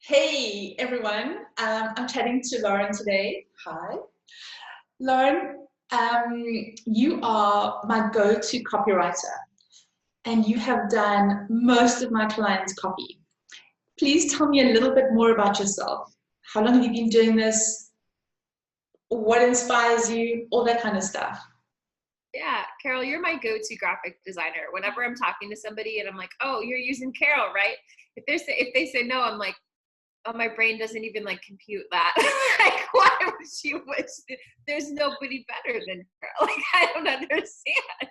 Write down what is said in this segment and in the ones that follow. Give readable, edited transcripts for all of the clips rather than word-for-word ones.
Hey everyone, I'm chatting to Lauren today. Hi. Lauren, you are my go-to copywriter and you have done most of my clients' copy. Please tell me a little bit more about yourself. How long have you been doing this? What inspires you? All that kind of stuff. Yeah, Carol, you're my go-to graphic designer. Whenever I'm talking to somebody and I'm like, "Oh, you're using Carol, right?" If they say no, I'm like, "Oh, my brain doesn't even like compute that." Like, why would she wish there's nobody better than Carol? Like, I don't understand.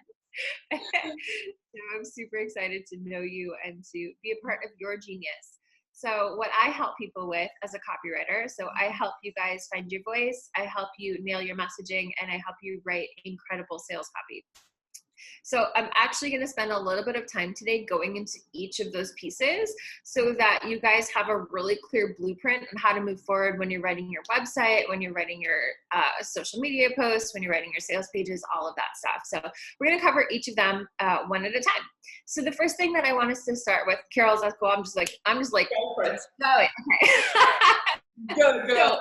So I'm super excited to know you and to be a part of your genius. So what I help people with as a copywriter, so I help you guys find your voice, I help you nail your messaging, and I help you write incredible sales copy. So I'm actually going to spend a little bit of time today going into each of those pieces so that you guys have a really clear blueprint on how to move forward when you're writing your website, when you're writing your social media posts, when you're writing your sales pages, all of that stuff. So we're going to cover each of them one at a time. So the first thing that I want us to start with, Carol's that's cool. I'm just like, Go for it. going. Okay. Go, go.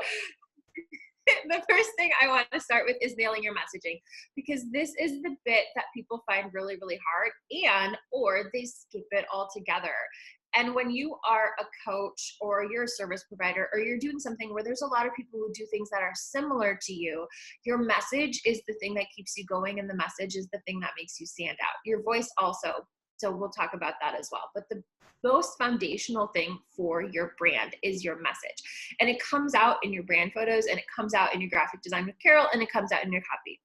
So the first thing I want to start with is nailing your messaging, because this is the bit that people find really, really hard or they skip it altogether. And when you are a coach or you're a service provider or you're doing something where there's a lot of people who do things that are similar to you, your message is the thing that keeps you going, and the message is the thing that makes you stand out. Your voice also. So we'll talk about that as well. But the most foundational thing for your brand is your message. And it comes out in your brand photos, and it comes out in your graphic design with Carol, and it comes out in your copy.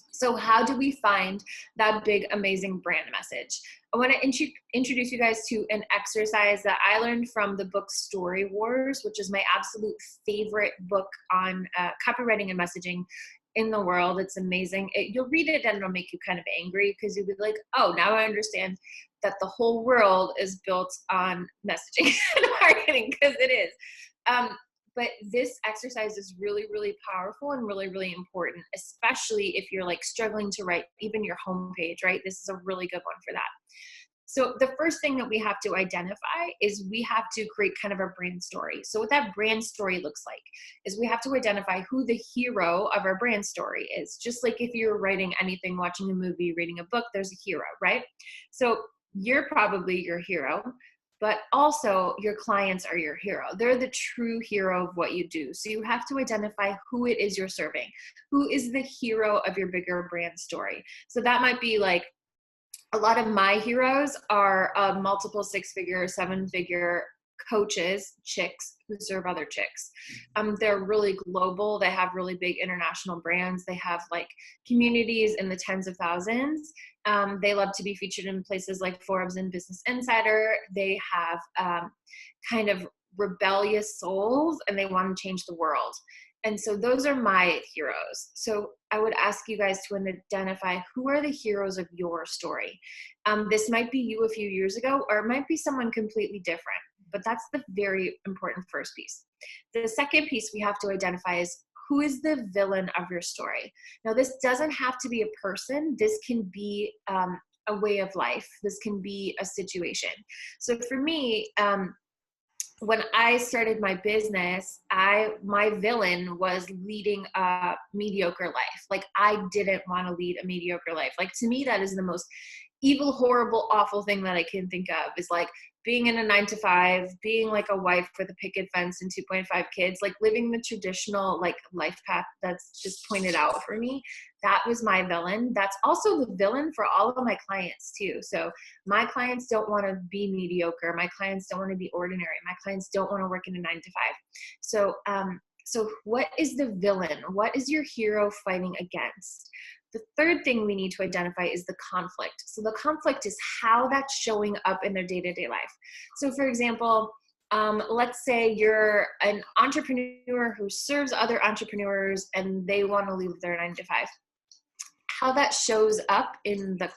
So how do we find that big, amazing brand message? I want to introduce you guys to an exercise that I learned from the book Story Wars, which is my absolute favorite book on copywriting and messaging in the world. It's amazing. You'll read it and it'll make you kind of angry because you'll be like, oh, now I understand that the whole world is built on messaging and marketing, because it is. But this exercise is really, really powerful and really, really important, especially if you're like struggling to write even your homepage, right? This is a really good one for that. So the first thing that we have to identify is we have to create kind of a brand story. So what that brand story looks like is we have to identify who the hero of our brand story is. Just like if you're writing anything, watching a movie, reading a book, there's a hero, right? So you're probably your hero, but also your clients are your hero. They're the true hero of what you do. So you have to identify who it is you're serving. Who is the hero of your bigger brand story? So that might be like, a lot of my heroes are multiple six-figure, seven-figure coaches, chicks who serve other chicks. They're really global. They have really big international brands. They have like communities in the tens of thousands. They love to be featured in places like Forbes and Business Insider. They have kind of rebellious souls, and they want to change the world. And so those are my heroes. So I would ask you guys to identify who are the heroes of your story. This might be you a few years ago, or it might be someone completely different, but that's the very important first piece. The second piece we have to identify is who is the villain of your story. Now, this doesn't have to be a person. This can be a way of life. This can be a situation. So for me, when I started my business, my villain was leading a mediocre life. Like, I didn't want to lead a mediocre life. Like, to me, that is the most evil, horrible, awful thing that I can think of, is like being in a 9-to-5, being like a wife with a picket fence and 2.5 kids, like living the traditional like life path that's just pointed out for me. That was my villain. That's also the villain for all of my clients too. So my clients don't want to be mediocre. My clients don't want to be ordinary. My clients don't want to work in a 9-to-5. So what is the villain? What is your hero fighting against? The third thing we need to identify is the conflict. So the conflict is how that's showing up in their day-to-day life. So for example, let's say you're an entrepreneur who serves other entrepreneurs and they want to leave their 9-to-5. How that shows up in the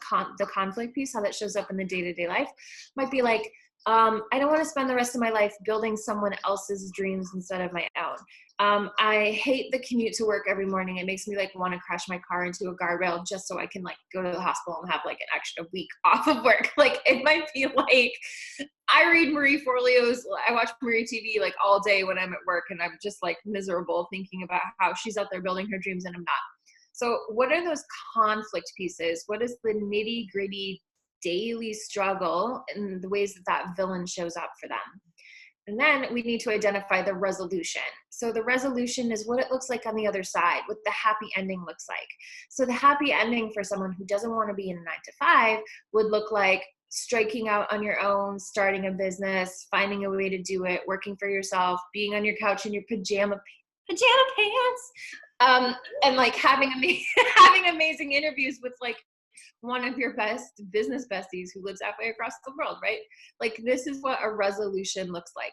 conflict piece, how that shows up in the day-to-day life might be like, I don't want to spend the rest of my life building someone else's dreams instead of my own. I hate the commute to work every morning. It makes me like want to crash my car into a guardrail just so I can like go to the hospital and have like an extra week off of work. Like it might be like I read Marie Forleo's, I watch Marie TV like all day when I'm at work, and I'm just like miserable thinking about how she's out there building her dreams and I'm not. So what are those conflict pieces? What is the nitty gritty daily struggle and the ways that that villain shows up for them? And then we need to identify the resolution. So the resolution is what it looks like on the other side, what the happy ending looks like. So the happy ending for someone who doesn't want to be in a 9-to-5 would look like striking out on your own, starting a business, finding a way to do it, working for yourself, being on your couch in your pajama pants, and like having amazing interviews with like one of your best business besties who lives halfway across the world, right? Like this is what a resolution looks like.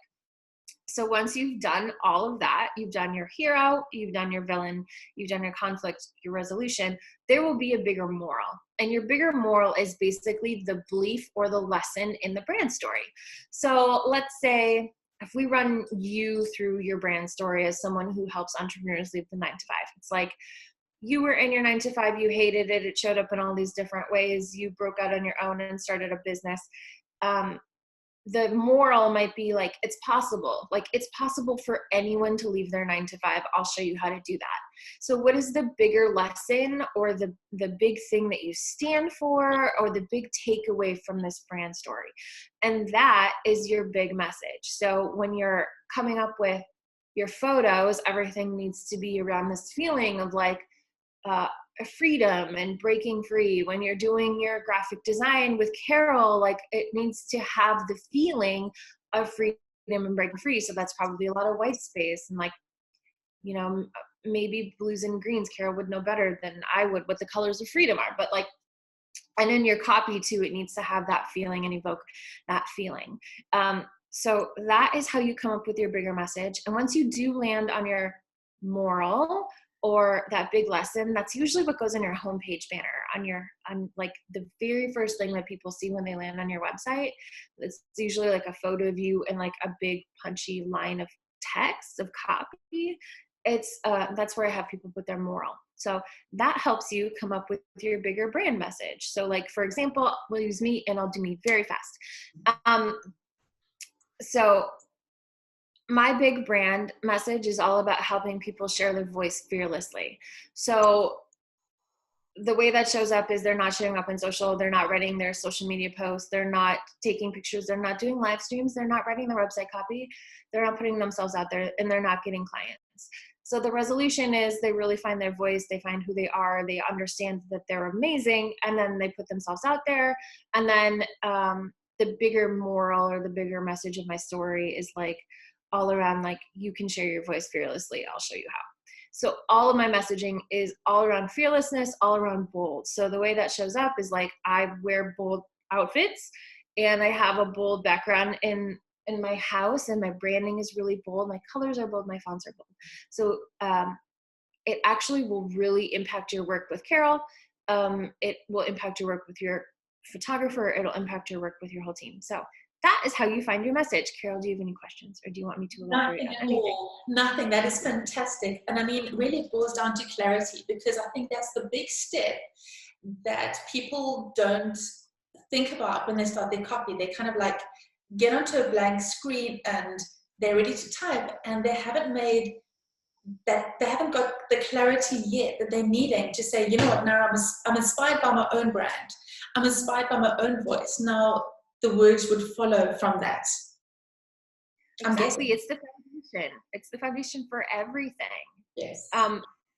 So once you've done all of that, you've done your hero, you've done your villain, you've done your conflict, your resolution, there will be a bigger moral. And your bigger moral is basically the belief or the lesson in the brand story. So let's say if we run you through your brand story as someone who helps entrepreneurs leave the 9-to-5, it's like, you were in your 9-to-5, you hated it, it showed up in all these different ways, you broke out on your own and started a business. The moral might be like, it's possible. Like it's possible for anyone to leave their 9-to-5. I'll show you how to do that. So what is the bigger lesson or the big thing that you stand for or the big takeaway from this brand story? And that is your big message. So when you're coming up with your photos, everything needs to be around this feeling of like, freedom and breaking free. When you're doing your graphic design with Carol, like it needs to have the feeling of freedom and breaking free. So that's probably a lot of white space and like, you know, maybe blues and greens. Carol would know better than I would what the colors of freedom are, but like, and in your copy too, it needs to have that feeling and evoke that feeling. So that is how you come up with your bigger message. And once you do land on your moral or that big lesson, that's usually what goes in your homepage banner on like the very first thing that people see when they land on your website. It's usually like a photo of you and like a big punchy line of text of copy. It's that's where I have people put their moral. So that helps you come up with your bigger brand message. So like, for example, we'll use me and I'll do me very fast. So my big brand message is all about helping people share their voice fearlessly. So the way that shows up is they're not showing up on social, they're not writing their social media posts, they're not taking pictures, they're not doing live streams, they're not writing their website copy, they're not putting themselves out there, and they're not getting clients. So the resolution is they really find their voice, they find who they are, they understand that they're amazing, and then they put themselves out there. And then the bigger moral or the bigger message of my story is like all around like, you can share your voice fearlessly, I'll show you how. So all of my messaging is all around fearlessness, all around bold. So the way that shows up is like I wear bold outfits and I have a bold background in my house, and my branding is really bold. My colors are bold, my fonts are bold. So it actually will really impact your work with Carol. It will impact your work with your photographer. It'll impact your work with your whole team. So that is how you find your message. Carol, do you have any questions, or do you want me to elaborate on anything? All. Nothing. That is fantastic. And I mean, really it boils down to clarity, because I think that's the big step that people don't think about when they start their copy. They kind of like get onto a blank screen and they're ready to type, and they haven't made that, they haven't got the clarity yet that they're needing to say, you know what, now I'm inspired by my own brand. I'm inspired by my own voice. Now the words would follow from that. Exactly. It's the foundation. It's the foundation for everything. Yes.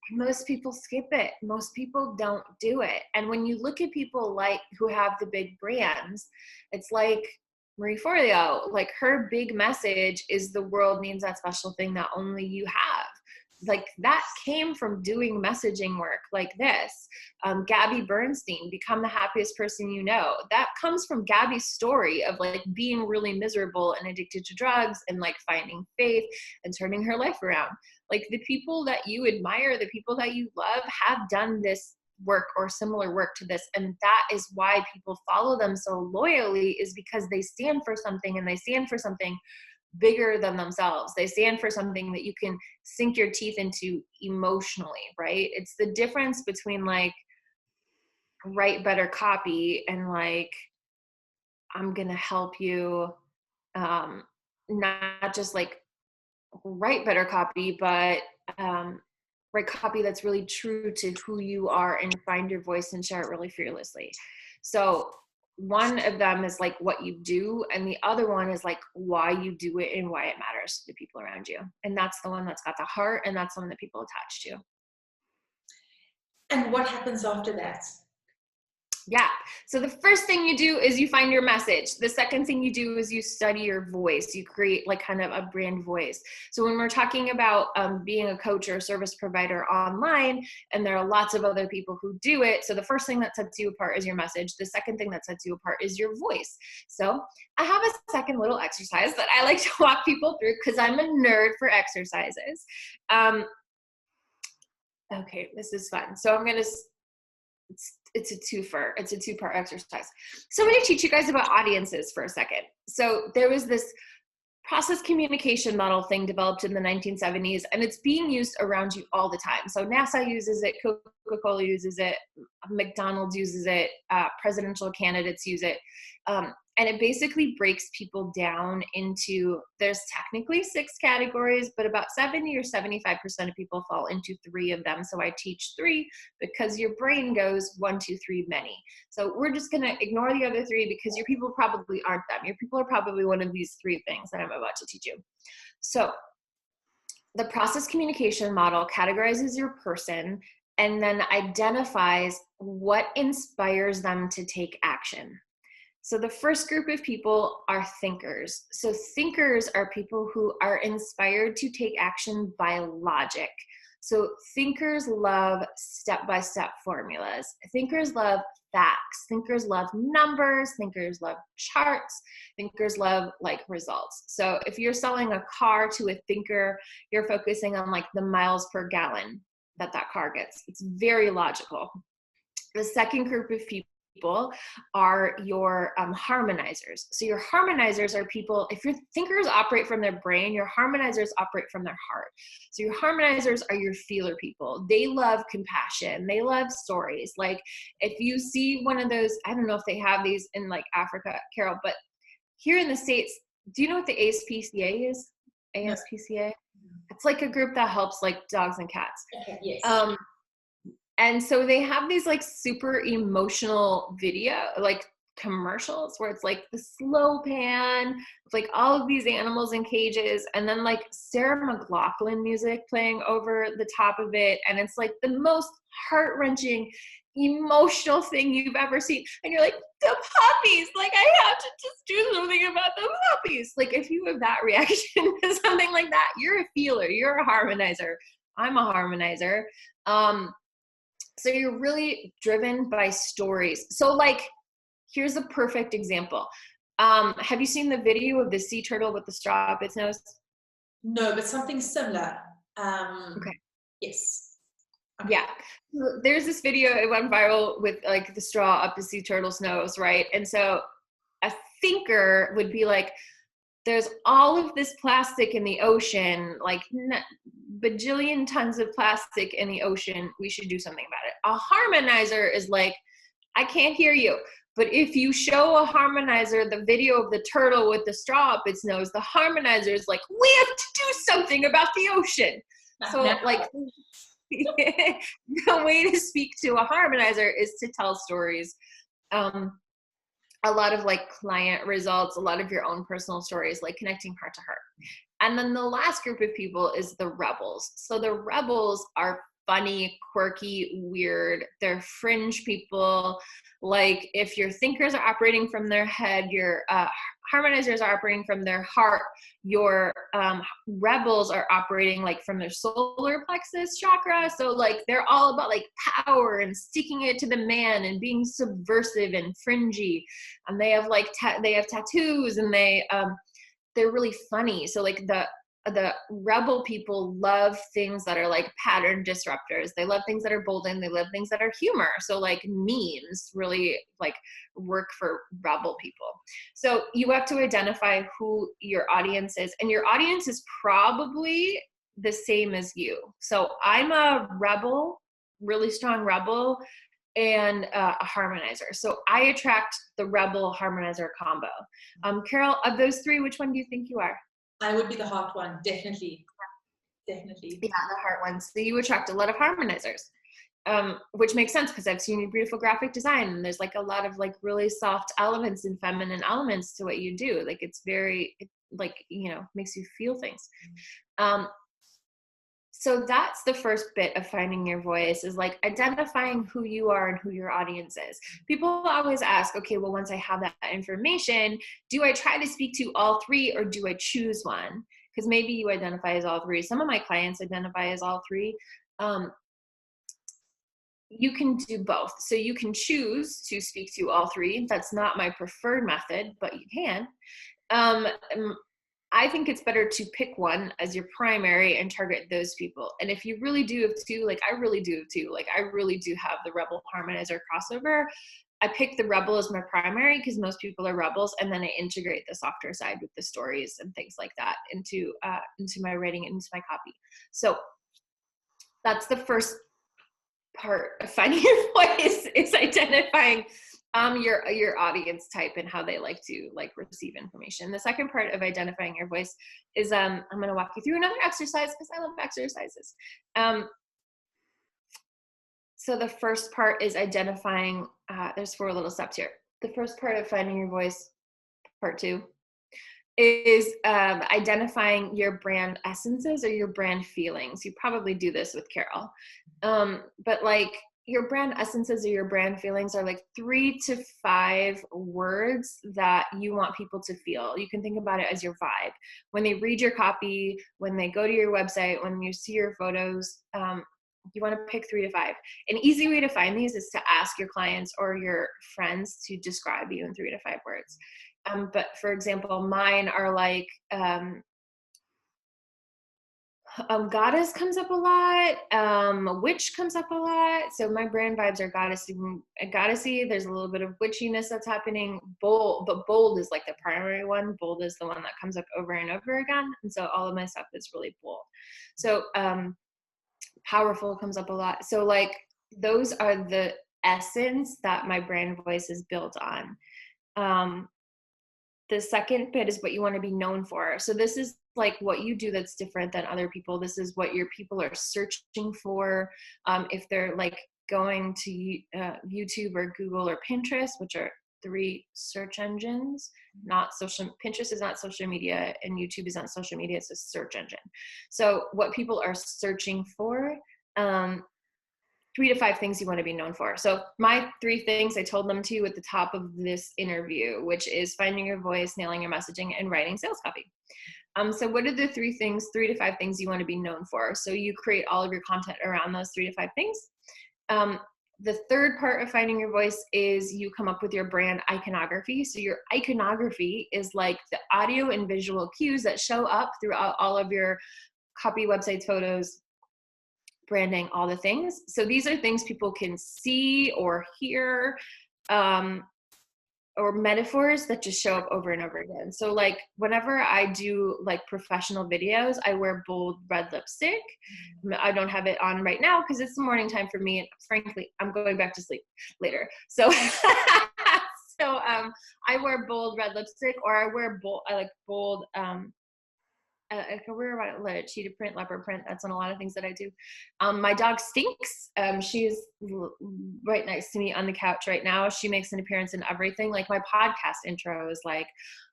Most people skip it. Most people don't do it. And when you look at people like who have the big brands, it's like Marie Forleo, like her big message is the world needs that special thing that only you have. Like that came from doing messaging work like this. Gabby Bernstein, become the happiest person you know. That comes from Gabby's story of like being really miserable and addicted to drugs and like finding faith and turning her life around. Like the people that you admire, the people that you love have done this work or similar work to this. And that is why people follow them so loyally, is because they stand for something, and they stand for something bigger than themselves. They stand for something that you can sink your teeth into emotionally, right? It's the difference between like write better copy and like, I'm going to help you, not just like write better copy, but write copy that's really true to who you are, and find your voice and share it really fearlessly. So one of them is like what you do, and the other one is like why you do it and why it matters to the people around you. And that's the one that's got the heart, and that's the one that people attach to. And what happens after that? Yeah. So the first thing you do is you find your message. The second thing you do is you study your voice. You create like kind of a brand voice. So when we're talking about being a coach or a service provider online, and there are lots of other people who do it. So the first thing that sets you apart is your message. The second thing that sets you apart is your voice. So I have a second little exercise that I like to walk people through, because I'm a nerd for exercises. Okay, this is fun. So I'm going to, it's a twofer. It's a two-part exercise. So I'm going to teach you guys about audiences for a second. So there was this process communication model thing developed in the 1970s, and it's being used around you all the time. So NASA uses it, Coca-Cola uses it, McDonald's uses it, presidential candidates use it. And it basically breaks people down into, there's technically 6 categories, but about 70 or 75% of people fall into 3 of them. So I teach 3 because your brain goes 1, 2, 3, many. So we're just going to ignore the other 3 because your people probably aren't them. Your people are probably one of these 3 things that I'm about to teach you. So the process communication model categorizes your person and then identifies what inspires them to take action. So the first group of people are thinkers. So thinkers are people who are inspired to take action by logic. So thinkers love step-by-step formulas. Thinkers love facts. Thinkers love numbers. Thinkers love charts. Thinkers love like results. So if you're selling a car to a thinker, you're focusing on like the miles per gallon that car gets. It's very logical. The second group of people are your harmonizers. So your harmonizers are people, if your thinkers operate from their brain, your harmonizers operate from their heart. So your harmonizers are your feeler people. They love compassion. They love stories. Like if you see one of those, I don't know if they have these in like Africa, Carol, but here in the States, do you know what the ASPCA is? ASPCA? It's like a group that helps like dogs and cats. Okay, yes. And so they have these like super emotional video, like commercials where it's like the slow pan, with like all of these animals in cages, and then like Sarah McLachlan music playing over the top of it. And it's like the most heart-wrenching, emotional thing you've ever seen. And you're like, the puppies, like I have to just do something about the puppies. Like if you have that reaction to something like that, you're a feeler, you're a harmonizer. I'm a harmonizer. So you're really driven by stories. So like, here's a perfect example. Have you seen the video of the sea turtle with the straw up its nose? No, but something similar. Okay. Yes. Okay. Yeah. There's this video, it went viral with like the straw up the sea turtle's nose, right? And so a thinker would be like, there's all of this plastic in the ocean, like bajillion tons of plastic in the ocean. We should do something about it. A harmonizer is like, I can't hear you. But if you show a harmonizer the video of the turtle with the straw up its nose, the harmonizer is like, we have to do something about the ocean. So like the way to speak to a harmonizer is to tell stories. A lot of like client results, a lot of your own personal stories, like connecting heart to heart. And then the last group of people is the rebels. So the rebels are funny, quirky, weird. They're fringe people. Like if your thinkers are operating from their head, your harmonizers are operating from their heart, your rebels are operating like from their solar plexus chakra. So like they're all about like power and sticking it to the man and being subversive and fringy. And they have like they have tattoos, and they're really funny. So like the rebel people love things that are like pattern disruptors. They love things that are bold, and they love things that are humor. So like memes really like work for rebel people. So you have to identify who your audience is, and your audience is probably the same as you. So I'm a rebel, really strong rebel, and a harmonizer. So I attract the rebel harmonizer combo. Carol, of those three, which one do you think you are? I would be the heart one, definitely. Definitely. Yeah, the heart one. So you attract a lot of harmonizers, which makes sense because I've seen your beautiful graphic design, and there's like a lot of like really soft elements and feminine elements to what you do. Like it's very, like, you know, makes you feel things. So that's the first bit of finding your voice, is like identifying who you are and who your audience is. People always ask, okay, well, once I have that information, do I try to speak to all three, or do I choose one? Because maybe you identify as all three. Some of my clients identify as all three. You can do both. So you can choose to speak to all three. That's not my preferred method, but you can. I think it's better to pick one as your primary and target those people. And if you really do have two, like I really do have two, like I really do have the rebel harmonizer crossover, I pick the rebel as my primary because most people are rebels, and then I integrate the softer side with the stories and things like that into my writing and into my copy. So that's the first part of finding your voice, is identifying your audience type and how they like to like receive information. The second part of identifying your voice is I'm going to walk you through another exercise because I love exercises. So the first part is identifying, there's 4 little steps here. The first part of finding your voice, part 2, is identifying your brand essences or your brand feelings. You probably do this with Carol. But like your brand essences or your brand feelings are like 3 to 5 words that you want people to feel. You can think about it as your vibe. When they read your copy, when they go to your website, when you see your photos, you want to pick 3 to 5. An easy way to find these is to ask your clients or your friends to describe you in 3 to 5 words. But for example, mine are like, goddess comes up a lot, witch comes up a lot. So my brand vibes are goddessy. There's a little bit of witchiness that's happening. Bold, but bold is like the primary one. Bold is the one that comes up over and over again. And so all of my stuff is really bold. So powerful comes up a lot. So like those are the essence that my brand voice is built on. The second bit is what you want to be known for. So this is like what you do that's different than other people. This is what your people are searching for. If they're like going to YouTube or Google or Pinterest, which are 3 search engines, not social. Pinterest is not social media, and YouTube is not social media. It's a search engine. So what people are searching for, 3 to 5 things you want to be known for. So my 3 things, I told them to you at the top of this interview, which is finding your voice, nailing your messaging, and writing sales copy. So what are the 3 to 5 things you want to be known for? So you create all of your content around those 3 to 5 things. The third part of finding your voice is you come up with your brand iconography. So your iconography is like the audio and visual cues that show up throughout all of your copy, websites, photos, branding, all the things. So these are things people can see or hear, or metaphors that just show up over and over again. So like whenever I do like professional videos, I wear bold red lipstick. I don't have it on right now because it's the morning time for me, and frankly, I'm going back to sleep later. So I wear bold red lipstick, or I wear bold, I like bold, I can wear a cheetah print, leopard print. That's on a lot of things that I do. My dog Stinks. She's right next to me on the couch right now. She makes an appearance in everything. Like my podcast intro is like,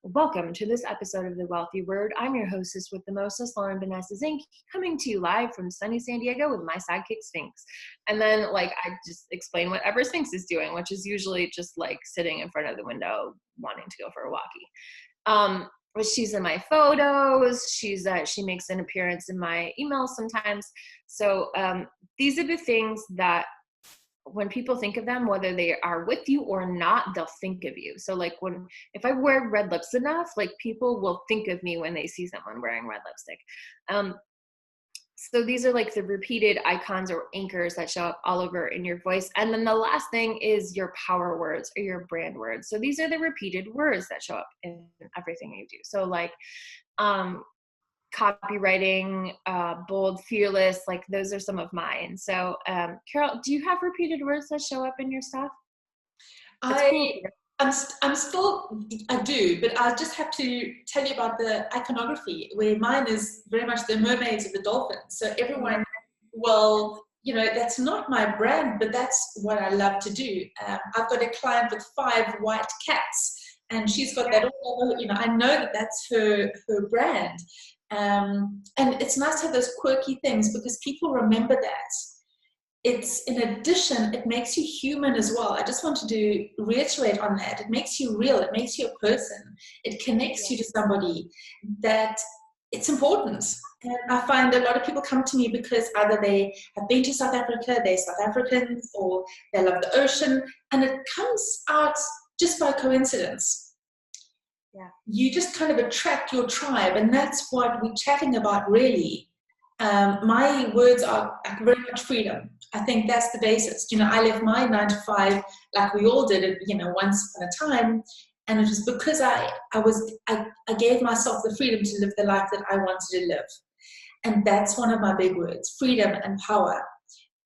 welcome to this episode of The Wealthy Word. I'm your hostess with the mostest, Lauren Vanessa Zink, coming to you live from sunny San Diego with my sidekick Stinks. And then like I just explain whatever Stinks is doing, which is usually just like sitting in front of the window wanting to go for a walkie. She's in my photos. She makes an appearance in my emails sometimes. So these are the things that when people think of them, whether they are with you or not, they'll think of you. So like if I wear red lips enough, like people will think of me when they see someone wearing red lipstick. So these are like the repeated icons or anchors that show up all over in your voice. And then the last thing is your power words or your brand words. So these are the repeated words that show up in everything you do. So like, copywriting, bold, fearless, like those are some of mine. So, Carol, do you have repeated words that show up in your stuff? I'm still, I do, but I just have to tell you about the iconography, where mine is very much the mermaids and the dolphins. So everyone will, that's not my brand, but that's what I love to do. I've got a client with 5 white cats, and she's got that all over, I know that that's her brand. And it's nice to have those quirky things because people remember that. It's, in addition, it makes you human as well. I just wanted to reiterate on that. It makes you real. It makes you a person. It connects you to somebody that it's important. And I find a lot of people come to me because either they have been to South Africa, they're South Africans, or they love the ocean, and it comes out just by coincidence. Yeah. You just kind of attract your tribe, and that's what we're chatting about, really. My words are very much freedom. I think that's the basis. I left my 9 to 5 like we all did it, once upon a time, and it was because I gave myself the freedom to live the life that I wanted to live, and that's one of my big words: freedom and power.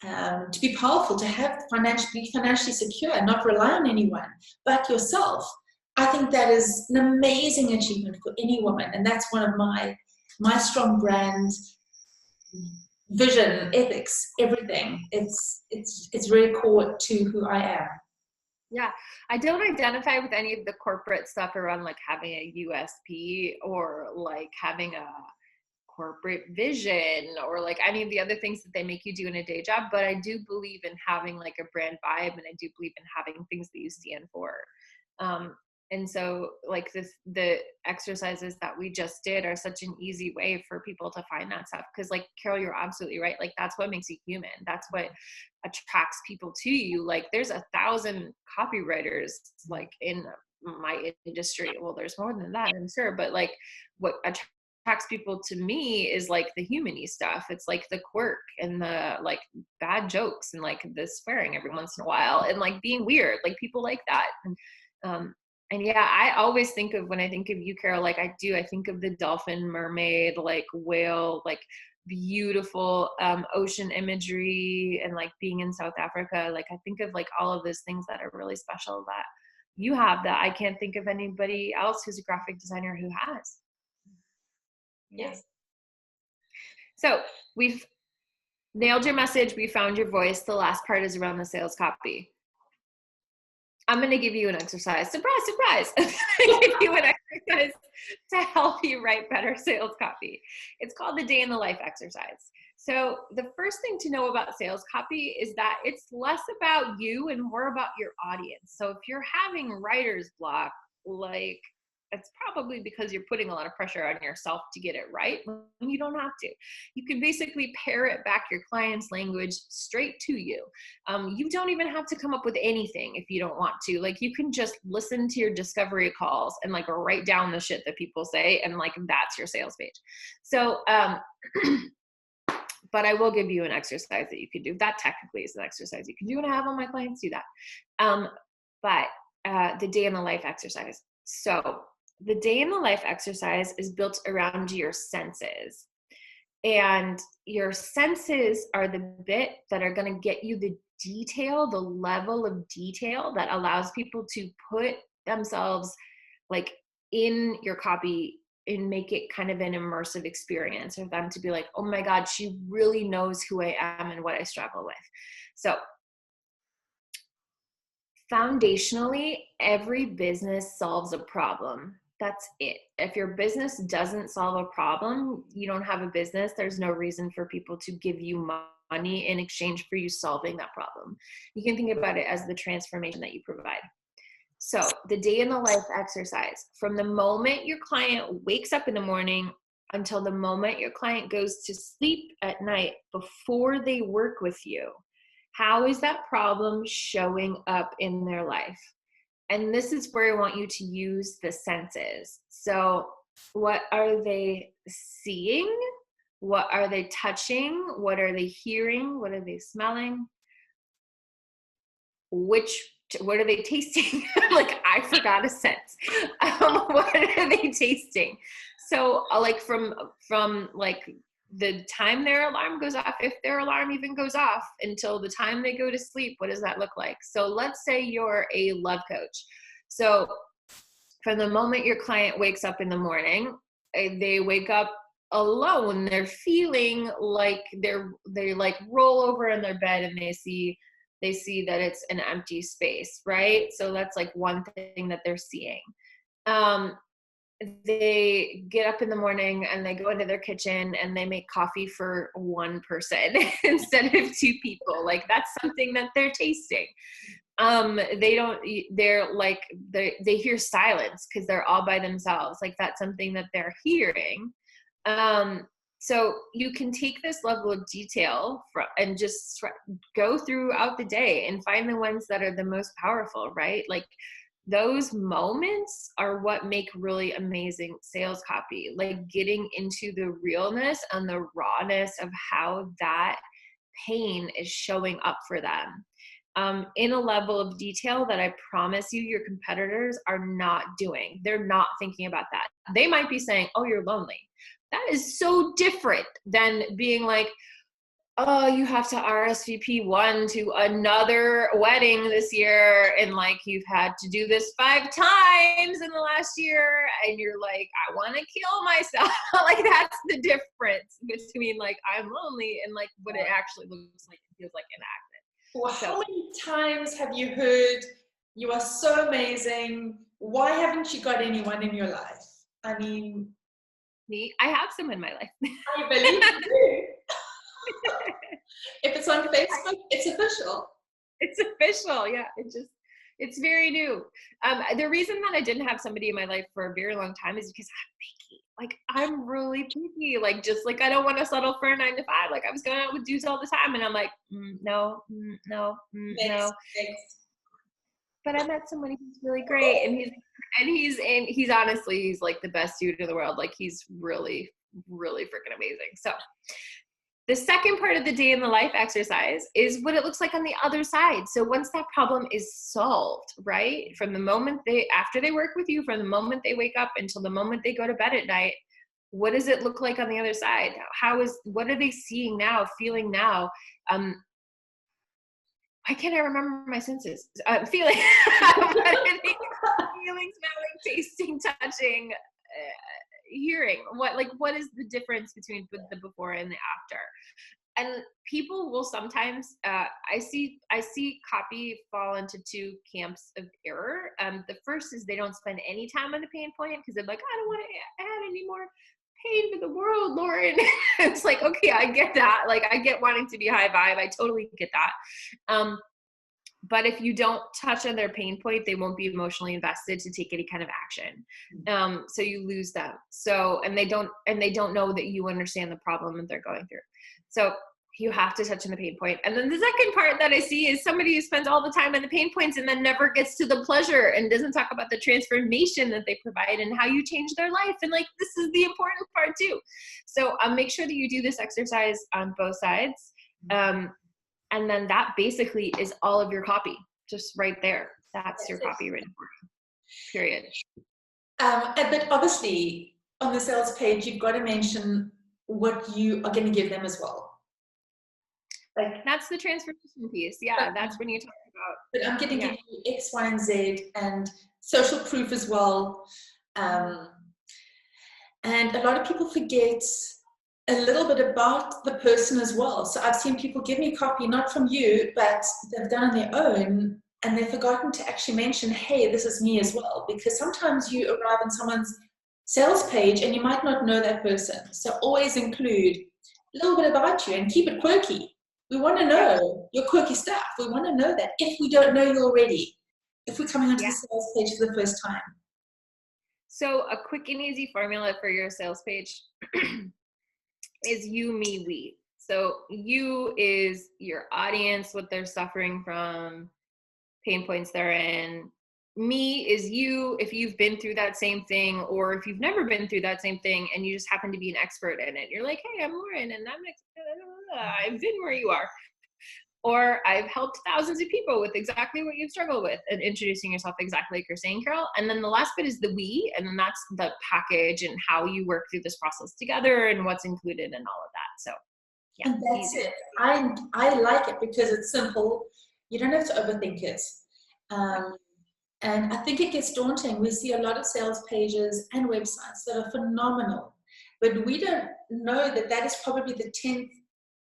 To be powerful, to have be financially secure, and not rely on anyone but yourself. I think that is an amazing achievement for any woman, and that's one of my strong brands. Vision, ethics, everything. It's very core to who I am. Yeah, I don't identify with any of the corporate stuff around like having a USP or like having a corporate vision or like any of the other things that they make you do in a day job. But I do believe in having like a brand vibe, and I do believe in having things that you stand for. And so like the exercises that we just did are such an easy way for people to find that stuff. Cause like Carol, you're absolutely right. Like that's what makes you human. That's what attracts people to you. Like there's 1,000 copywriters like in my industry. Well, there's more than that, I'm sure. But like what attracts people to me is like the human-y stuff. It's like the quirk and the like bad jokes and like the swearing every once in a while and like being weird. Like people like that. And yeah, I always think of, when I think of you, Carol, like I think of the dolphin, mermaid, like whale, like beautiful ocean imagery, and like being in South Africa. Like I think of like all of those things that are really special that you have that I can't think of anybody else who's a graphic designer who has. Yes. So we've nailed your message. We found your voice. The last part is around the sales copy. I'm going to give you an exercise. Surprise, surprise. I'm going to give you an exercise to help you write better sales copy. It's called the day in the life exercise. So the first thing to know about sales copy is that it's less about you and more about your audience. So if you're having writer's block, like it's probably because you're putting a lot of pressure on yourself to get it right when you don't have to. You can basically parrot back your client's language straight to you. You don't even have to come up with anything if you don't want to. Like you can just listen to your discovery calls and like write down the shit that people say, and like that's your sales page. So, but I will give you an exercise that you can do. That technically is an exercise you can do, and I have all my clients do that. But the day in the life exercise. So the day in the life exercise is built around your senses. And your senses are the bit that are going to get you the detail, the level of detail that allows people to put themselves like in your copy and make it kind of an immersive experience for them to be like, oh my God, she really knows who I am and what I struggle with. So foundationally, every business solves a problem. That's it. If your business doesn't solve a problem, you don't have a business. There's no reason for people to give you money in exchange for you solving that problem. You can think about it as the transformation that you provide. So the day in the life exercise, from the moment your client wakes up in the morning until the moment your client goes to sleep at night before they work with you, How is that problem showing up in their life? And this is where I want you to use the senses. So what are they seeing? What are they touching? What are they hearing? What are they smelling? What are they tasting? Like, I forgot a sense. What are they tasting? So like from like the time their alarm goes off, if their alarm even goes off, until the time they go to sleep, what does that look like? So let's say you're a love coach. So from the moment your client wakes up in the morning, they wake up alone. They're feeling like they like roll over in their bed and they see that it's an empty space, right? So that's like one thing that they're seeing. They get up in the morning and they go into their kitchen and they make coffee for one person instead of two people. Like, that's something that they're tasting. They hear silence because they're all by themselves. Like, that's something that they're hearing. So you can take this level of detail and just go throughout the day and find the ones that are the most powerful, right? Like, those moments are what make really amazing sales copy, like getting into the realness and the rawness of how that pain is showing up for them. In a level of detail that I promise you your competitors are not doing. They're not thinking about that. They might be saying, oh, you're lonely. That is so different than being like, oh, you have to RSVP one to another wedding this year, and like you've had to do this 5 times in the last year, and you're like, I want to kill myself. Like, that's the difference between like I'm lonely and like what it actually looks like and feels like in action. Well, how many times have you heard, you are so amazing, why haven't you got anyone in your life? I mean, me, I have some in my life. I believe you do. If it's on Facebook, it's official. It's official. Yeah. It's very new. The reason that I didn't have somebody in my life for a very long time is because I'm picky. Like, I'm really picky. Like, just like, I don't want to settle for a 9 to 5. Like, I was going out with dudes all the time and I'm like, no. Next. But I met somebody who's really great, and he's honestly, he's like the best dude in the world. Like, he's really, really freaking amazing. So the second part of the day in the life exercise is what it looks like on the other side. So once that problem is solved, right? From the moment after they work with you, from the moment they wake up until the moment they go to bed at night, what does it look like on the other side? What are they seeing now, feeling now? Why can't I remember my senses? Feeling, feeling, smelling, tasting, touching, hearing. What is the difference between the before and the after? And people will sometimes, I see copy fall into 2 camps of error. The first is they don't spend any time on the pain point because they're like, I don't want to add any more pain for the world, Lauren. It's like, okay, I get that. Like, I get wanting to be high vibe. I totally get that. But if you don't touch on their pain point, they won't be emotionally invested to take any kind of action. So you lose them. So, and they don't know that you understand the problem that they're going through. So you have to touch on the pain point. And then the second part that I see is somebody who spends all the time on the pain points and then never gets to the pleasure and doesn't talk about the transformation that they provide and how you change their life. And like, this is the important part too. So make sure that you do this exercise on both sides. And then that basically is all of your copy, just right there. That's your copy written for you, period. But obviously, on the sales page, you've got to mention what you are going to give them as well. Like, that's the transformation piece. Yeah, that's when you talk about. But I'm going to give you X, Y, and Z, and social proof as well. And a lot of people forget a little bit about the person as well. So I've seen people give me copy, not from you, but they've done on their own, and they've forgotten to actually mention, hey, this is me as well. Because sometimes you arrive on someone's sales page and you might not know that person. So always include a little bit about you and keep it quirky. We want to know your quirky stuff. We want to know that if we don't know you already, if we're coming onto the sales page for the first time. So a quick and easy formula for your sales page is you, me, we. So you is your audience, what they're suffering from, pain points they're in. Me is you, if you've been through that same thing, or if you've never been through that same thing and you just happen to be an expert in it. You're like, hey, I'm Lauren and I've been where you are. Or I've helped thousands of people with exactly what you've struggled with, and introducing yourself exactly like you're saying, Carol. And then the last bit is the we, and then that's the package and how you work through this process together and what's included and all of that. So yeah. And that's it. I like it because it's simple. You don't have to overthink it. And I think it gets daunting. We see a lot of sales pages and websites that are phenomenal, but we don't know that that is probably the 10th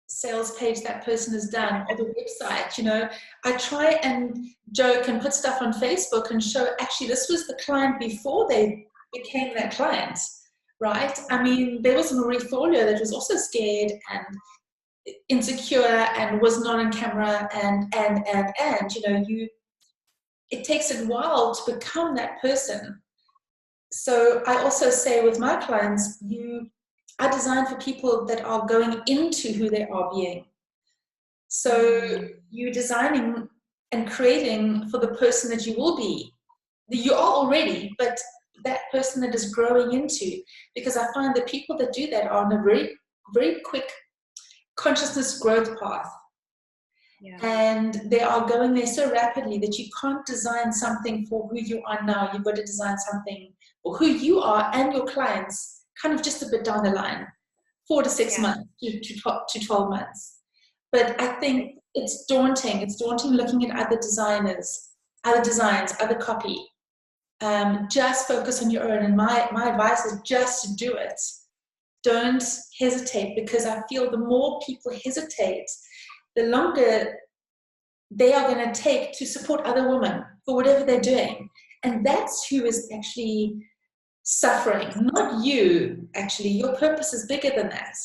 sales page that person has done, or the website. You know, I try and joke and put stuff on Facebook and show, actually, this was the client before they became that client, right? I mean, there was Marie Forleo that was also scared and insecure and was not on camera and you know, it takes a while to become that person. So I also say with my clients, I design for people that are going into who they are being. So you're designing and creating for the person that you will be. You are already, but that person that is growing into, because I find that people that do that are on a very, very quick consciousness growth path. Yeah. And they are going there so rapidly that you can't design something for who you are now. You've got to design something for who you are and your clients kind of just a bit down the line, 4 to 6 months to 12 months. But I think it's daunting. It's daunting looking at other designers, other designs, other copy. Just focus on your own. And my advice is just to do it. Don't hesitate, because I feel the more people hesitate, the longer they are going to take to support other women for whatever they're doing. And that's who is actually suffering, not you. Actually, your purpose is bigger than that.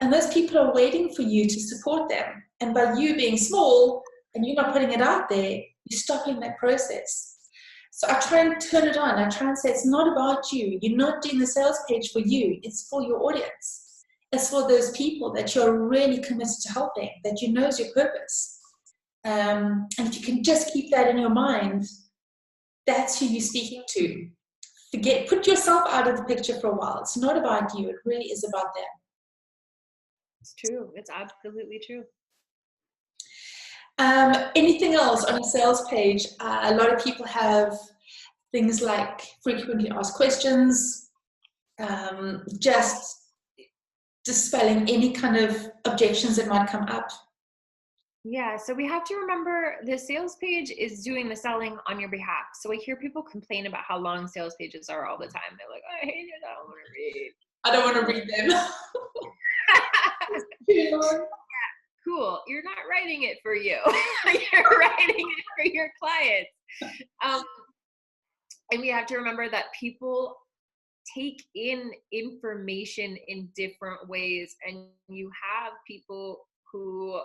And those people are waiting for you to support them. And by you being small and you not putting it out there, you're stopping that process. So I try and turn it on. I try and say, it's not about you. You're not doing the sales page for you. It's for your audience. It's for those people that you're really committed to helping, that you know is your purpose. And if you can just keep that in your mind, that's who you're speaking to. Put yourself out of the picture for a while. It's not about you. It really is about them. It's true. It's absolutely true. Anything else on a sales page? A lot of people have things like frequently asked questions, just dispelling any kind of objections that might come up. Yeah, so we have to remember the sales page is doing the selling on your behalf. So I hear people complain about how long sales pages are all the time. They're like, I hate it, I don't want to read. I don't want to read them. Yeah, cool. You're not writing it for you. You're writing it for your clients. And we have to remember that people take in information in different ways. And you have people who,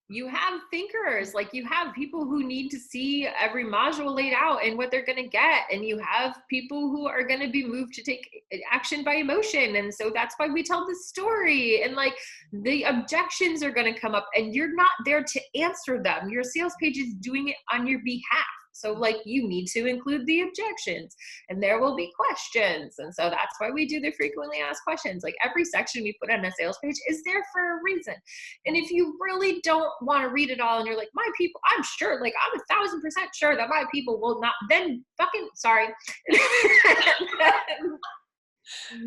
you have thinkers, like you have people who need to see every module laid out and what they're going to get. And you have people who are going to be moved to take action by emotion. And so that's why we tell the story, and like the objections are going to come up and you're not there to answer them. Your sales page is doing it on your behalf. So like you need to include the objections, and there will be questions. And so that's why we do the frequently asked questions. Like every section we put on a sales page is there for a reason. And if you really don't want to read it all and you're like, my people, I'm sure, like I'm 1,000% sure that my people will not, then fucking sorry.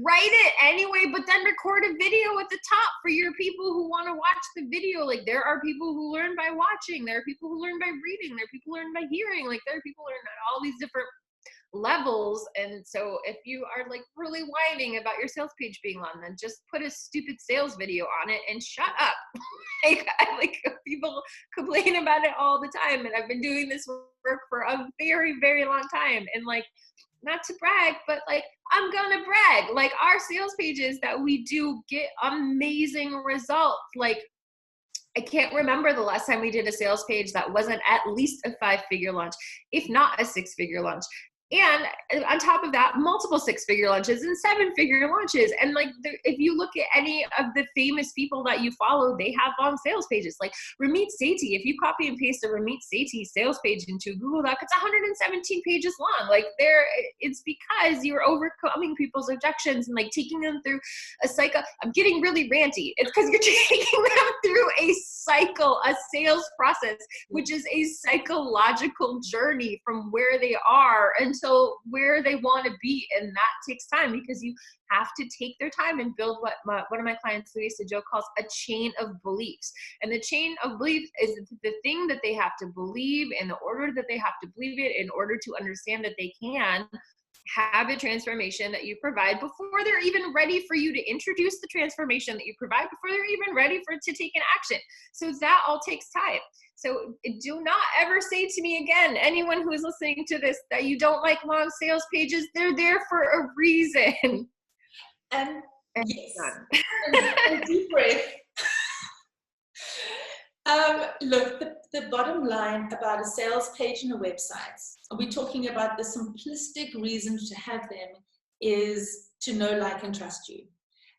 Write it anyway, but then record a video at the top for your people who want to watch the video. Like there are people who learn by watching, there are people who learn by reading, there are people who learn by hearing, like there are people who learn at all these different levels. And so if you are like really whining about your sales page being long, then just put a stupid sales video on it and shut up. Like people complain about it all the time, and I've been doing this work for a very, very long time. And like, not to brag, but like, I'm gonna brag. Like our sales pages that we do get amazing results. Like I can't remember the last time we did a sales page that wasn't at least a 5-figure launch, if not a 6-figure launch. And on top of that, multiple 6-figure launches and 7-figure launches. And like, if you look at any of the famous people that you follow, they have long sales pages. Like Ramit Sethi, if you copy and paste a Ramit Sethi sales page into Google Doc, it's 117 pages long. Like it's because you're overcoming people's objections and like taking them through a cycle. I'm getting really ranty. It's because you're taking them through a cycle, a sales process, which is a psychological journey from where they are until where they want to be. And that takes time because you have to take their time and build what one of my clients, Louisa Joe, calls a chain of beliefs. And the chain of beliefs is the thing that they have to believe in the order that they have to believe it in order to understand that they can have a transformation that you provide before they're even ready for you to introduce the transformation that you provide, before they're even ready for it to take an action. So that all takes time. So do not ever say to me again, anyone who is listening to this, that you don't like long sales pages. They're there for a reason. And yes, and deep breath. Look, the bottom line about a sales page and a website, we're talking about the simplistic reason to have them is to know, like, and trust you.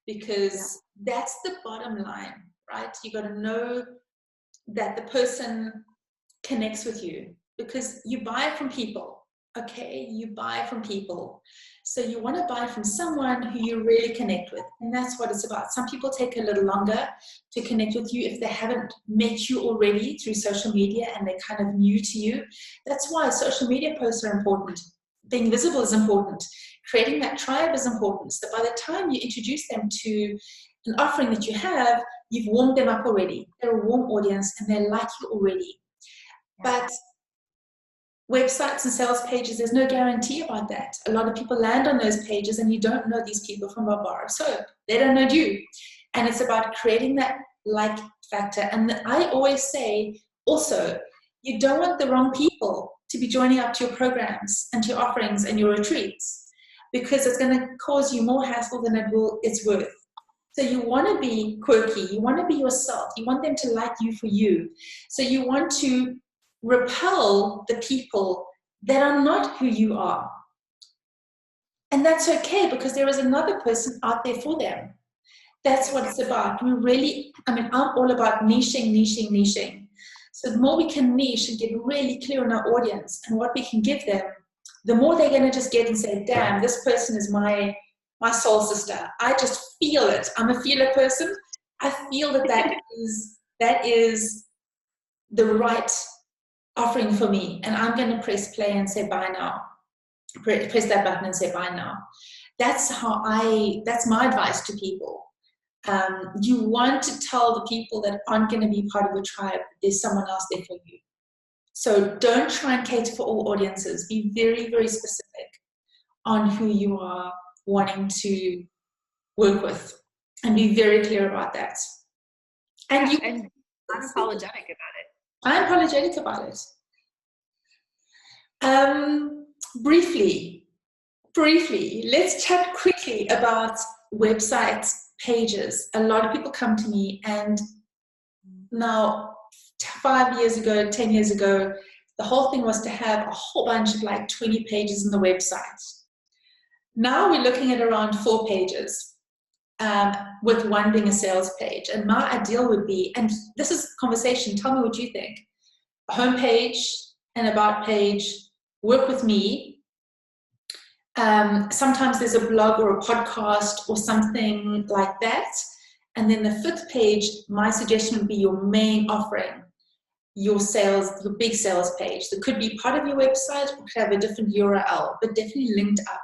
Because that's the bottom line, right? You got to know that the person connects with you because you buy from people, okay? You buy from people. So you want to buy from someone who you really connect with. And that's what it's about. Some people take a little longer to connect with you if they haven't met you already through social media and they're kind of new to you. That's why social media posts are important. Being visible is important. Creating that tribe is important. So by the time you introduce them to an offering that you have, you've warmed them up already. They're a warm audience and they like you already. But websites and sales pages, there's no guarantee about that. A lot of people land on those pages and you don't know these people from a bar of soap. They don't know you. And it's about creating that like factor. And I always say also, you don't want the wrong people to be joining up to your programs and to your offerings and your retreats because it's going to cause you more hassle than it's worth. So you want to be quirky. You want to be yourself. You want them to like you for you. So you want to repel the people that are not who you are. And that's okay because there is another person out there for them. That's what it's about. I'm all about niching. So the more we can niche and get really clear on our audience and what we can give them, the more they're going to just get and say, damn, this person is my soul sister. I just feel it. I'm a feeler person. I feel that is the right offering for me, and I'm going to press play and say buy now. Press that button and say buy now. That's my advice to people. You want to tell the people that aren't going to be part of your tribe, there's someone else there for you. So don't try and cater for all audiences. Be very, very specific on who you are wanting to work with and be very clear about that. And I'm apologetic about it. I'm apologetic about it. Briefly, let's chat quickly about website pages. A lot of people come to me, and now 5 years ago, 10 years ago, the whole thing was to have a whole bunch of like 20 pages on the website. Now we're looking at around 4 pages. With one being a sales page. And my ideal would be, and this is conversation, tell me what you think, a homepage, an about page, work with me. Sometimes there's a blog or a podcast or something like that. And then the 5th page, my suggestion would be your main offering, your big sales page. That could be part of your website or could have a different URL, but definitely linked up.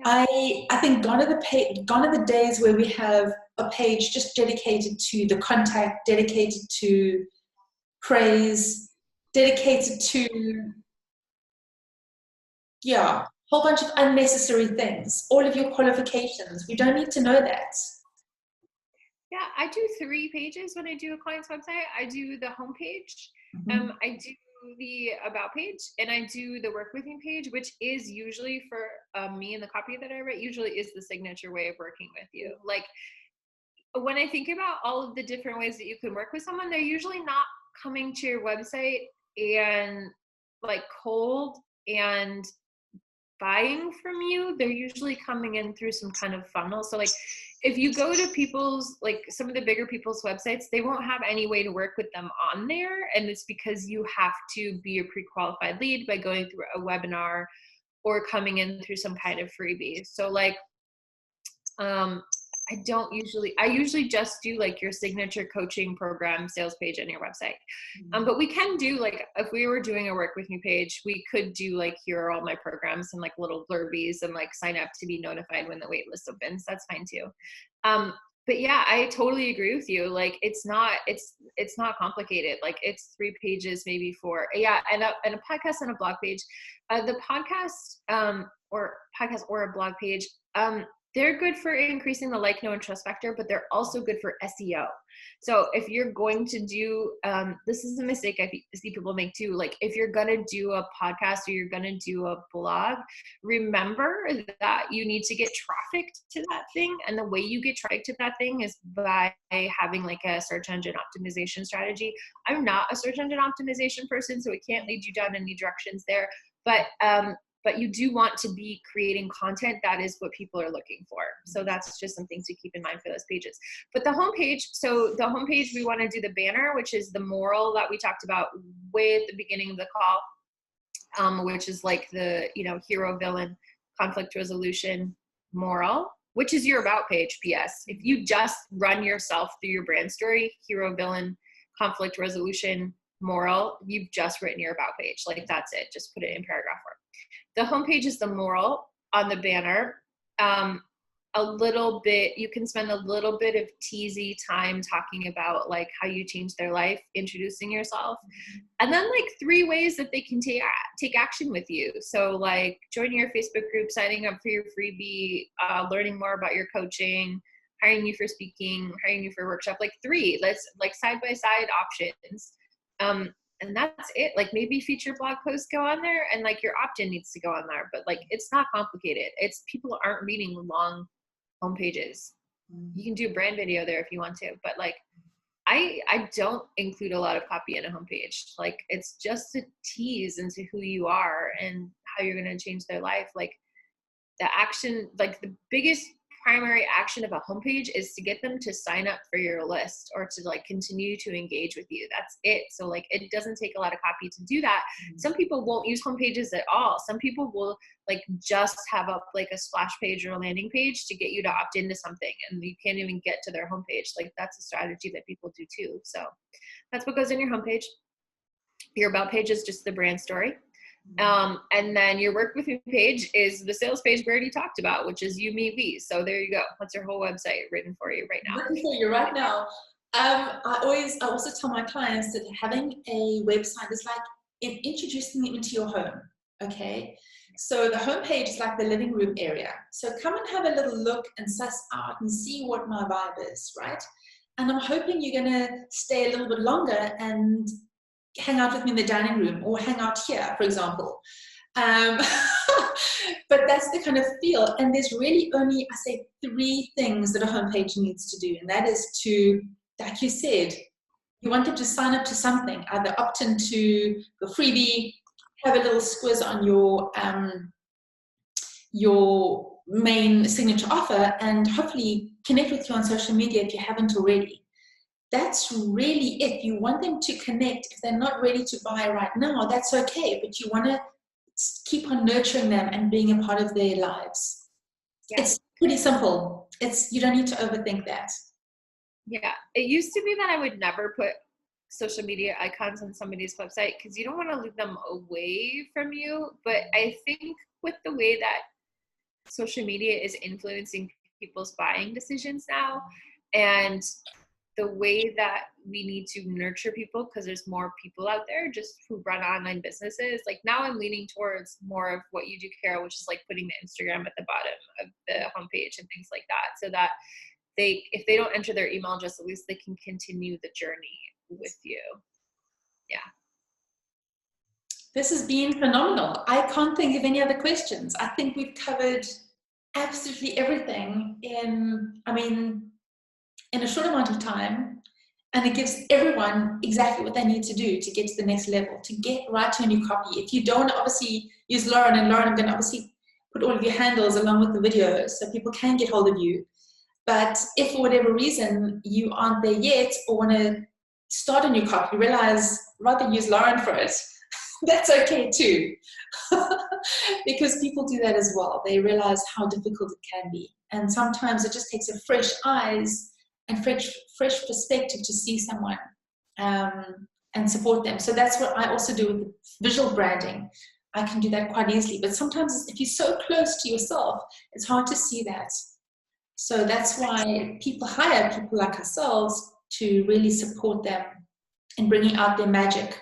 I think gone are the days where we have a page just dedicated to the contact, dedicated to praise, dedicated to, a whole bunch of unnecessary things, all of your qualifications. We don't need to know that. Yeah, I do 3 pages when I do a client's website. I do the homepage, I do the about page, and I do the work with me page, which is usually for me and the copy that I write, usually is the signature way of working with you. Like when I think about all of the different ways that you can work with someone, they're usually not coming to your website and like cold and buying from you, they're usually coming in through some kind of funnel. So like if you go to people's, like some of the bigger people's websites, they won't have any way to work with them on there. And it's because you have to be a pre-qualified lead by going through a webinar or coming in through some kind of freebie. So like, I usually just do like your signature coaching program sales page on your website. But we can do like, if we were doing a work with me page, we could do like, here are all my programs and like little blurbies and like sign up to be notified when the wait list opens. That's fine too. But yeah, I totally agree with you. Like it's not complicated. Like it's 3 pages, maybe 4. Yeah. And a podcast and a blog page, the podcast, or a blog page, they're good for increasing the like, know, and trust factor, but they're also good for SEO. So if you're going to do, this is a mistake I see people make too. Like if you're going to do a podcast or you're going to do a blog, remember that you need to get traffic to that thing. And the way you get traffic to that thing is by having like a search engine optimization strategy. I'm not a search engine optimization person, so it can't lead you down any directions there. But you do want to be creating content that is what people are looking for. So that's just something to keep in mind for those pages. But the homepage, we want to do the banner, which is the moral that we talked about way at the beginning of the call, which is like the, hero, villain, conflict resolution, moral, which is your about page, PS. If you just run yourself through your brand story, hero, villain, conflict resolution, moral, you've just written your about page. Like that's it. Just put it in paragraph form. The homepage is the moral on the banner. A little bit, you can spend a little bit of teasy time talking about like how you changed their life, introducing yourself, and then like 3 ways that they can take action with you. So like joining your Facebook group, signing up for your freebie, learning more about your coaching, hiring you for speaking, hiring you for a workshop, like 3, let's like side-by-side options. And that's it. Like maybe feature blog posts go on there and like your opt-in needs to go on there, but like, it's not complicated. It's people aren't reading long homepages. You can do a brand video there if you want to, but like, I don't include a lot of copy in a homepage. Like it's just a tease into who you are and how you're going to change their life. Like the action, like the biggest primary action of a homepage is to get them to sign up for your list or to like continue to engage with you. That's it. So like it doesn't take a lot of copy to do that. Some people won't use homepages at all. Some people will like just have up like a splash page or a landing page to get you to opt into something, and you can't even get to their homepage. Like that's a strategy that people do too. So that's what goes in your homepage. Your about page is just the brand story. And then your work with me page is the sales page we already talked about, which is you, me, we. So there you go. That's your whole website written for you right now. Written for you right now. I also tell my clients that having a website is like introducing them into your home. Okay. So the homepage is like the living room area. So come and have a little look and suss out and see what my vibe is, right? And I'm hoping you're going to stay a little bit longer and hang out with me in the dining room or hang out here, for example. But that's the kind of feel. And there's really only, I say, 3 things that a homepage needs to do. And that is to, like you said, you want them to sign up to something, either opt into your freebie, have a little squiz on your main signature offer, and hopefully connect with you on social media if you haven't already. That's really it. You want them to connect. If they're not ready to buy right now, that's okay, but you want to keep on nurturing them and being a part of their lives. Yeah. It's pretty simple. You don't need to overthink that. Yeah. It used to be that I would never put social media icons on somebody's website because you don't want to leave them away from you. But I think with the way that social media is influencing people's buying decisions now, and the way that we need to nurture people, because there's more people out there just who run online businesses. Like now I'm leaning towards more of what you do, Carol, which is like putting the Instagram at the bottom of the homepage and things like that. So that if they don't enter their email address, at least they can continue the journey with you. Yeah. This has been phenomenal. I can't think of any other questions. I think we've covered absolutely everything in a short amount of time, and it gives everyone exactly what they need to do to get to the next level, to get right to a new copy. If you don't obviously use Lauren, and Lauren, I'm going to obviously put all of your handles along with the video so people can get hold of you. But if for whatever reason you aren't there yet or want to start a new copy, realize rather use Lauren for it. That's okay too. Because people do that as well. They realize how difficult it can be. And sometimes it just takes a fresh eyes and fresh perspective to see someone and support them. So that's what I also do with visual branding. I can do that quite easily. But sometimes if you're so close to yourself, it's hard to see that. So that's why people hire people like ourselves to really support them in bringing out their magic.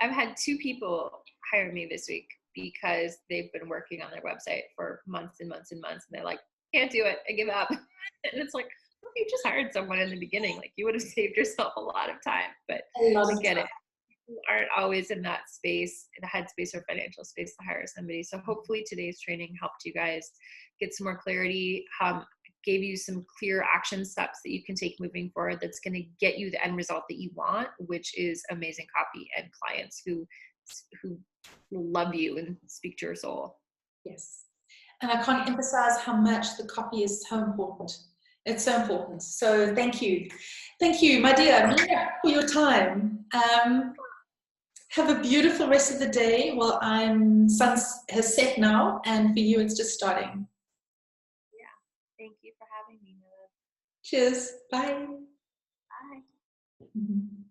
I've had 2 people hire me this week because they've been working on their website for months and months and months, and they're like, can't do it, I give up. And it's like, well, you just hired someone in the beginning, like you would have saved yourself a lot of time. But I get it. People aren't always in that space, in the headspace or financial space to hire somebody. So hopefully today's training helped you guys get some more clarity, gave you some clear action steps that you can take moving forward that's going to get you the end result that you want, which is amazing copy and clients who love you and speak to your soul. Yes. And I can't emphasize how much the copy is so important. It's so important. So thank you. Thank you, my dear, for your time. Have a beautiful rest of the day. Well, sun has set now, and for you, it's just starting. Thank you for having me, Mila. Cheers. Bye. Bye. Mm-hmm.